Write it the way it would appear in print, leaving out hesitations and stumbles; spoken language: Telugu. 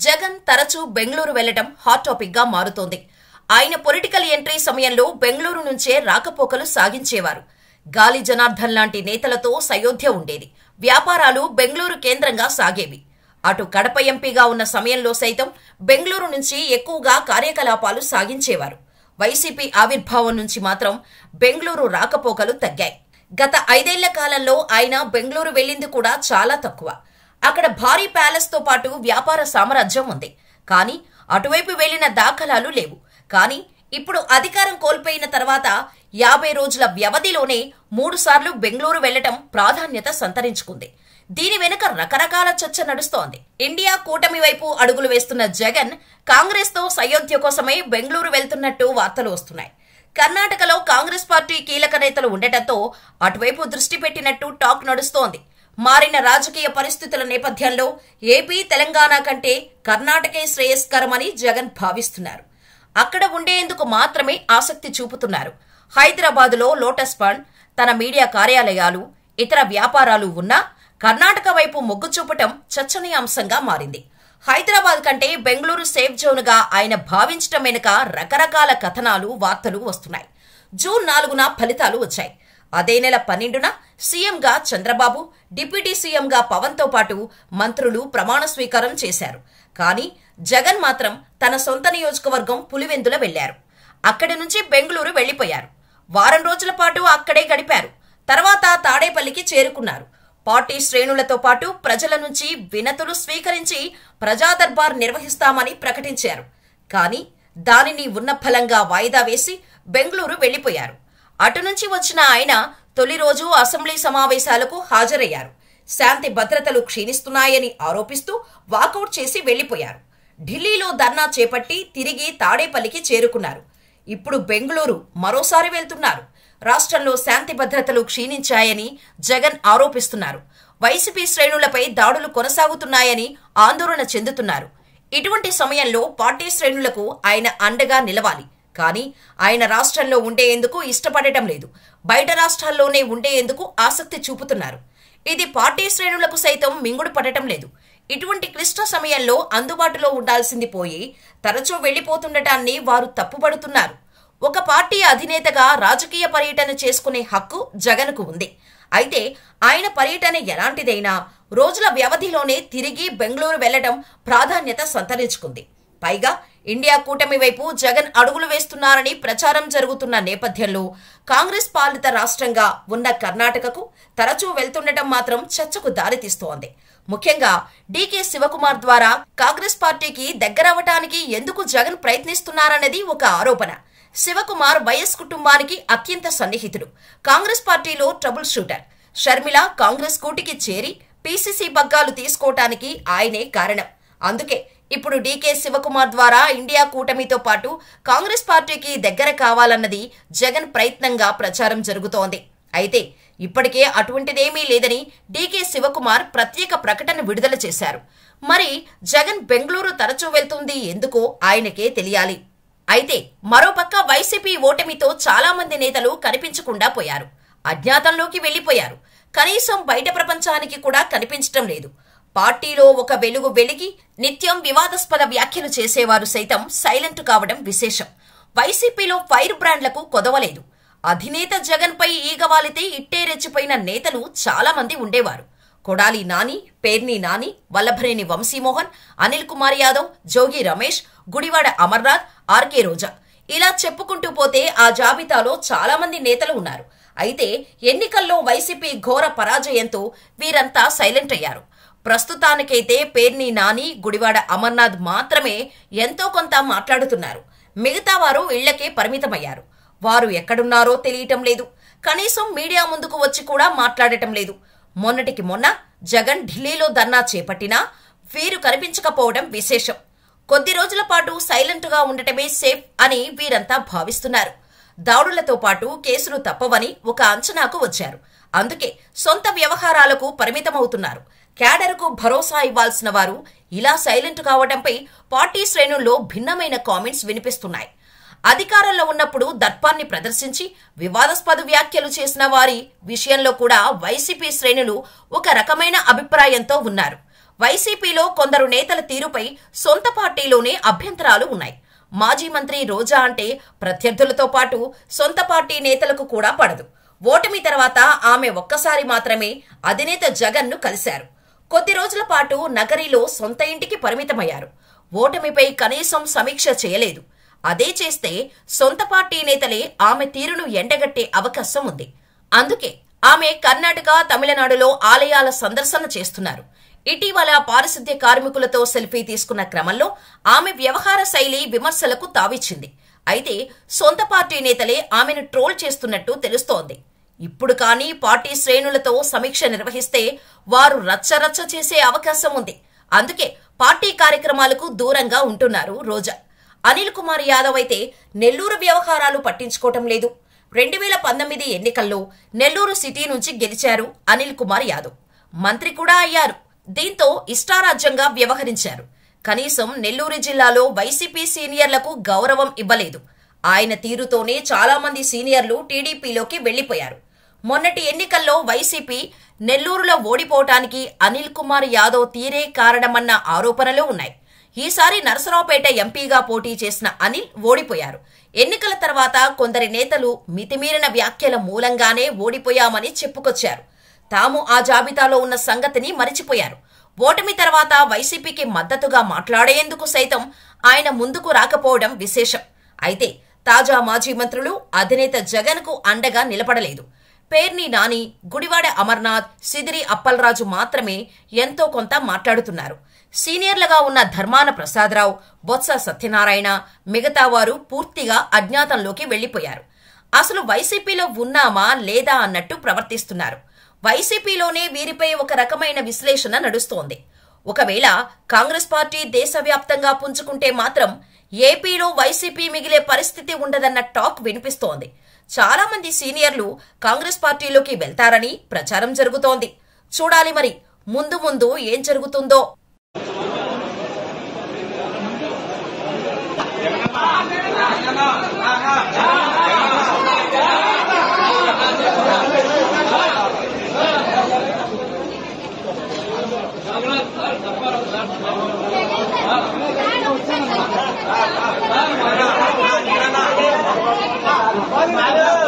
జగన్ తరచూ బెంగళూరు వెళ్లడం హాట్ టాపిక్ గా మారుతోంది. ఆయన పొలిటికల్ ఎంట్రీ సమయంలో బెంగళూరు నుంచే రాకపోకలు సాగించేవారు. గాలి జనార్దన్ లాంటి నేతలతో సయోధ్య ఉండేది. వ్యాపారాలు బెంగళూరు కేంద్రంగా సాగేవి. అటు కడప ఎంపీగా ఉన్న సమయంలో సైతం బెంగళూరు నుంచి ఎక్కువగా కార్యకలాపాలు సాగించేవారు. వైసీపీ ఆవిర్భావం నుంచి మాత్రం బెంగళూరు రాకపోకలు తగ్గాయి. గత 5 ఏళ్ల కాలంలో ఆయన బెంగళూరు వెళ్లింది కూడా చాలా తక్కువ. అక్కడ భారీ ప్యాలెస్ తో పాటు వ్యాపార సామ్రాజ్యం ఉంది. కానీ అటువైపు వెళ్లిన దాఖలాలు లేవు. కానీ ఇప్పుడు అధికారం కోల్పోయిన తర్వాత 50 రోజుల వ్యవధిలోనే 3 సార్లు బెంగళూరు వెళ్లటం ప్రాధాన్యత సంతరించుకుంది. దీని వెనుక రకరకాల చర్చ నడుస్తోంది. ఇండియా కూటమి వైపు అడుగులు వేస్తున్న జగన్ కాంగ్రెస్ తో సయోధ్య కోసమే బెంగళూరు వెళ్తున్నట్టు వార్తలు వస్తున్నాయి. కర్ణాటకలో కాంగ్రెస్ పార్టీ కీలక నేతలు ఉండటంతో అటువైపు దృష్టి పెట్టినట్టు టాక్ నడుస్తోంది. మారిన రాజకీయ పరిస్థితుల నేపథ్యంలో ఏపీ, తెలంగాణ కంటే కర్ణాటకే శ్రేయస్కరమని జగన్ భావిస్తున్నారు. అక్కడ ఉండేందుకు మాత్రమే ఆసక్తి చూపుతున్నారు. హైదరాబాదులో లోటస్ ఫండ్, తన మీడియా కార్యాలయాలు, ఇతర వ్యాపారాలు ఉన్నా కర్ణాటక వైపు మొగ్గు చూపటం చర్చనీయాంశంగా మారింది. హైదరాబాద్ కంటే బెంగళూరు సేఫ్ జోన్ గా ఆయన భావించటం వెనుక రకరకాల కథనాలు, వార్తలు వస్తున్నాయి. జూన్ 4న ఫలితాలు వచ్చాయి. అదే నెల 12న సీఎంగా చంద్రబాబు, డిప్యూటీ సీఎంగా పవన్ తో పాటు మంత్రులు ప్రమాణ స్వీకారం చేశారు. కానీ జగన్ మాత్రం తన సొంత నియోజకవర్గం పులివెందుల వెళ్లారు. అక్కడి నుంచి బెంగళూరు వెళ్లిపోయారు. వారం రోజుల పాటు అక్కడే గడిపారు. తర్వాత తాడేపల్లికి చేరుకున్నారు. పార్టీ శ్రేణులతో పాటు ప్రజల నుంచి వినతులు స్వీకరించి ప్రజాదర్బార్ నిర్వహిస్తామని ప్రకటించారు. కానీ దానిని ఉన్న ఫలంగా వాయిదా వేసి బెంగళూరు వెళ్లిపోయారు. అటు నుంచి వచ్చిన ఆయన తొలి రోజు అసెంబ్లీ సమావేశాలకు హాజరయ్యారు. శాంతి భద్రతలు క్షీణిస్తున్నాయని ఆరోపిస్తూ వాకౌట్ చేసి వెళ్లిపోయారు. ఢిల్లీలో ధర్నా చేపట్టి తిరిగి తాడేపల్లికి చేరుకున్నారు. ఇప్పుడు బెంగళూరు మరోసారి వెళ్తున్నారు. రాష్ట్రంలో శాంతి భద్రతలు క్షీణించాయని జగన్ ఆరోపిస్తున్నారు. వైసీపీ శ్రేణులపై దాడులు కొనసాగుతున్నాయని ఆందోళన చెందుతున్నారు. ఇటువంటి సమయంలో పార్టీ శ్రేణులకు ఆయన అండగా నిలవాలి. కానీ ఆయన రాష్ట్రంలో ఉండేందుకు ఇష్టపడటం లేదు. బయట రాష్ట్రాల్లోనే ఉండేందుకు ఆసక్తి చూపుతున్నారు. ఇది పార్టీ శ్రేణులకు సైతం మింగుడు పడటం లేదు. ఇటువంటి క్లిష్ట సమయంలో అందుబాటులో ఉండాల్సింది పోయి తరచూ వెళ్లిపోతుండటాన్ని వారు తప్పుపడుతున్నారు. ఒక పార్టీ అధినేతగా రాజకీయ పర్యటన చేసుకునే హక్కు జగన్కు ఉంది. అయితే ఆయన పర్యటన ఎలాంటిదైనా రోజుల వ్యవధిలోనే తిరిగి బెంగళూరు వెళ్లడం ప్రాధాన్యత సంతరించుకుంది. పైగా ఇండియా కూటమి వైపు జగన్ అడుగులు వేస్తున్నారని ప్రచారం జరుగుతున్న నేపథ్యంలో కాంగ్రెస్ పాలిత రాష్ట్రంగా ఉన్న కర్ణాటకకు తరచూ వెళ్తుండటం మాత్రం చర్చకు దారితీస్తోంది. ముఖ్యంగా డీకే శివకుమార్ ద్వారా కాంగ్రెస్ పార్టీకి దగ్గరవటానికి ఎందుకు జగన్ ప్రయత్నిస్తున్నారన్నది ఒక ఆరోపణ. శివకుమార్ వైఎస్ కుటుంబానికి అత్యంత సన్నిహితుడు. కాంగ్రెస్ పార్టీలో ట్రబుల్ షూటర్. షర్మిల కాంగ్రెస్ కూటికి చేరి పీసీసీ పగ్గాలు తీసుకోవటానికి ఆయనే కారణం. అందుకే ఇప్పుడు డీకే శివకుమార్ ద్వారా ఇండియా కూటమితో పాటు కాంగ్రెస్ పార్టీకి దగ్గర కావాలన్నది జగన్ ప్రయత్నంగా ప్రచారం జరుగుతోంది. అయితే ఇప్పటికే అటువంటిదేమీ లేదని డీకే శివకుమార్ ప్రత్యేక ప్రకటన విడుదల చేశారు. మరి జగన్ బెంగళూరు తరచూ వెళ్తుంది ఎందుకో ఆయనకే తెలియాలి. అయితే మరోపక్క వైసీపీ ఓటమితో చాలా మంది నేతలు కనిపించకుండా పోయారు. అజ్ఞాతంలోకి వెళ్లిపోయారు. కనీసం బయట ప్రపంచానికి కూడా కనిపించటం లేదు. పార్టీలో ఒక వెలుగు వెలిగి నిత్యం వివాదాస్పద వ్యాఖ్యలు చేసేవారు సైతం సైలెంట్ కావడం విశేషం. వైసీపీలో ఫైర్ బ్రాండ్లకు కొదవలేదు. అధినేత జగన్ పై ఈగవాలితే ఇట్టే రెచ్చిపోయిన నేతలు చాలా మంది ఉండేవారు. కొడాలి నాని, పేర్ని నాని, వల్లభనేని వంశీమోహన్, అనిల్ కుమార్ యాదవ్, జోగి రమేష్, గుడివాడ అమర్నాథ్, ఆర్కే రోజా, ఇలా చెప్పుకుంటూ పోతే ఆ జాబితాలో చాలా మంది నేతలు ఉన్నారు. అయితే ఎన్నికల్లో వైసీపీ ఘోర పరాజయంతో వీరంతా సైలెంట్ అయ్యారు. ప్రస్తుతానికైతే పేర్ని నాని, గుడివాడ అమర్నాథ్ మాత్రమే ఎంతో కొంత మాట్లాడుతున్నారు. మిగతా వారు ఇళ్లకే పరిమితమయ్యారు. వారు ఎక్కడున్నారో తెలియటం లేదు. కనీసం మీడియా ముందుకు వచ్చి కూడా మాట్లాడటం లేదు. మొన్నటికి మొన్న జగన్ ఢిల్లీలో ధర్నా చేపట్టినా వీరు కనిపించకపోవడం విశేషం. కొద్ది రోజుల పాటు సైలెంట్ గా ఉండటమే సేఫ్ అని వీరంతా భావిస్తున్నారు. దాడులతో పాటు కేసులు తప్పవని ఒక అంచనాకు వచ్చారు. అందుకే సొంత వ్యవహారాలకు పరిమితమవుతున్నారు. క్యాడర్కు భరోసా ఇవ్వాల్సిన వారు ఇలా సైలెంట్ కావడంపై పార్టీ శ్రేణుల్లో భిన్నమైన కామెంట్స్ వినిపిస్తున్నాయి. అధికారంలో ఉన్నప్పుడు దర్పాన్ని ప్రదర్శించి వివాదాస్పద వ్యాఖ్యలు చేసిన వారి విషయంలో కూడా వైసీపీ శ్రేణులు ఒక రకమైన అభిప్రాయంతో ఉన్నారు. వైసీపీలో కొందరు నేతల తీరుపై సొంత పార్టీలోనే అభ్యంతరాలు ఉన్నాయి. మాజీ మంత్రి రోజా అంటే ప్రత్యర్థులతో పాటు సొంత పార్టీ నేతలకు కూడా పడదు. ఓటమి తర్వాత ఆమె ఒక్కసారి మాత్రమే అధినేత జగన్ను కలిశారు. కొద్ది రోజుల పాటు నగరిలో సొంత ఇంటికి పరిమితమయ్యారు. ఓటమిపై కనీసం సమీక్ష చేయలేదు. అదే చేస్తే సొంత పార్టీ నేతలే ఆమె తీరును ఎండగట్టే అవకాశం ఉంది. అందుకే ఆమె కర్ణాటక, తమిళనాడులో ఆలయాల సందర్శన చేస్తున్నారు. ఇటీవల పారిశుద్ధ్య కార్మికులతో సెల్ఫీ తీసుకున్న క్రమంలో ఆమె వ్యవహార శైలి విమర్శలకు తావిచ్చింది. అయితే సొంత పార్టీ నేతలే ఆమెను ట్రోల్ చేస్తున్నట్టు తెలుస్తోంది. ఇప్పుడు కానీ పార్టీ శ్రేణులతో సమీక్ష నిర్వహిస్తే వారు రచ్చరచ్చ చేసే అవకాశం ఉంది. అందుకే పార్టీ కార్యక్రమాలకు దూరంగా ఉంటున్నారు రోజా. అనిల్ కుమార్ యాదవ్ అయితే నెల్లూరు వ్యవహారాలు పట్టించుకోవటం లేదు. 2019 ఎన్నికల్లో నెల్లూరు సిటీ నుంచి గెలిచారు అనిల్ కుమార్ యాదవ్. మంత్రి కూడా అయ్యారు. దీంతో ఇష్టారాజ్యంగా వ్యవహరించారు. కనీసం నెల్లూరు జిల్లాలో వైసీపీ సీనియర్లకు గౌరవం ఇవ్వలేదు. ఆయన తీరుతోనే చాలా మంది సీనియర్లు టీడీపీలోకి వెళ్లిపోయారు. మొన్నటి ఎన్నికల్లో వైసీపీ నెల్లూరులో ఓడిపోవటానికి అనిల్ కుమార్ యాదవ్ తీరే కారణమన్న ఆరోపణలు ఉన్నాయి. ఈసారి నరసరావుపేట ఎంపీగా పోటీ చేసిన అనిల్ ఓడిపోయారు. ఎన్నికల తర్వాత కొందరి నేతలు మితిమీరిన వ్యాఖ్యల మూలంగానే ఓడిపోయామని చెప్పుకొచ్చారు. తాము ఆ జాబితాలో ఉన్న సంగతిని మరిచిపోయారు. ఓటమి తర్వాత వైసీపీకి మద్దతుగా మాట్లాడేందుకు సైతం ఆయన ముందుకు రాకపోవడం విశేషం. అయితే తాజా మాజీ మంత్రులు అధినేత జగన్కు అండగా నిలబడలేదు. పేర్ని నాని, గుడివాడ అమర్నాథ్, సిదిరి అప్పలరాజు మాత్రమే ఎంతో కొంత మాట్లాడుతున్నారు. సీనియర్లుగా ఉన్న ధర్మాన ప్రసాదరావు, బొత్స సత్యనారాయణ, మిగతా వారు పూర్తిగా అజ్ఞాతంలోకి వెళ్లిపోయారు. అసలు వైసీపీలో ఉన్నామా లేదా అన్నట్టు ప్రవర్తిస్తున్నారు. వైసీపీలోనే వీరిపై ఒక రకమైన విశ్లేషణ నడుస్తోంది. ఒకవేళ కాంగ్రెస్ పార్టీ దేశవ్యాప్తంగా పుంజుకుంటే మాత్రం ఏపీలో వైసీపీ మిగిలే పరిస్థితి ఉండదన్న టాక్ వినిపిస్తోంది. చాలా మంది సీనియర్లు కాంగ్రెస్ పార్టీలోకి వెళ్తారని ప్రచారం జరుగుతోంది. చూడాలి మరి ముందు ముందు ఏం జరుగుతుందో. Hello.